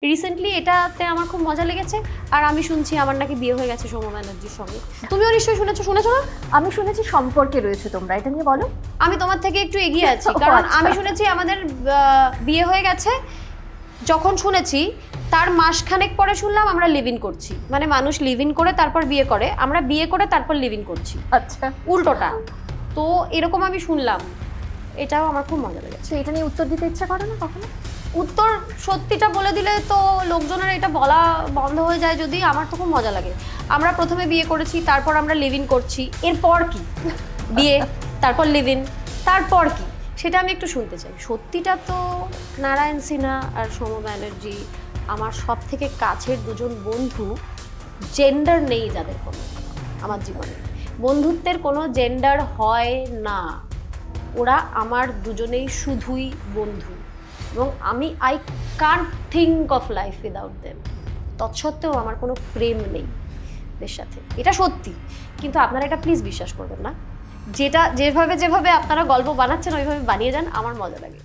Recently এটাতে আমার খুব মজা লেগেছে। আর আমি শুনছি আমার নাকি বিয়ে হয়ে গেছে সৌম্য ব্যানার্জির সঙ্গে। তুমিও নিশ্চয়ই শুনেছো না? আমি শুনেছি সম্পর্কে রয়েছে তোমরা, এটা নিয়ে বলো। আমি তোমার থেকে একটু এগিয়ে আছি, কারণ আমি শুনেছি আমাদের বিয়ে হয়ে গেছে। যখন শুনেছি তার মাসখানেক পরে শুনলাম আমরা লিভ ইন করছি। মানে মানুষ লিভ ইন করে তারপর বিয়ে করে, আমরা বিয়ে করে তারপর লিভ ইন করছি। আচ্ছা, উল্টোটা। তো এরকম আমি শুনলাম, এটাও আমার খুব মজা লেগেছে। এটা নিয়ে উত্তর দিতে ইচ্ছা করে না কখনো? উত্তর সত্যিটা বলে দিলে তো লোকজনের এটা বলা বন্ধ হয়ে যায়। যদি আমার তো খুব মজা লাগে। আমরা প্রথমে বিয়ে করেছি, তারপর আমরা লিভ ইন করছি, এরপর কি? বিয়ে, তারপর লিভ ইন, তারপর কি? সেটা আমি একটু শুনতে চাই। সত্যিটা তো নারায়ণ সিনহা আর সৌম্য ব্যানার্জি আমার সব থেকে কাছের দুজন বন্ধু। জেন্ডার নেই যাদের কোনো আমার জীবনে, বন্ধুত্বের কোনো জেন্ডার হয় না। ওরা আমার দুজনেই শুধুই বন্ধু, এবং আমি I can't think of life without them. তৎসত্ত্বেও আমার কোনো প্রেম নেই এদের সাথে, এটা সত্যি। কিন্তু আপনারা এটা প্লিজ বিশ্বাস করবেন না। যেটা যেভাবে আপনারা গল্প বানাচ্ছেন ওইভাবে বানিয়ে যান, আমার মজা লাগে।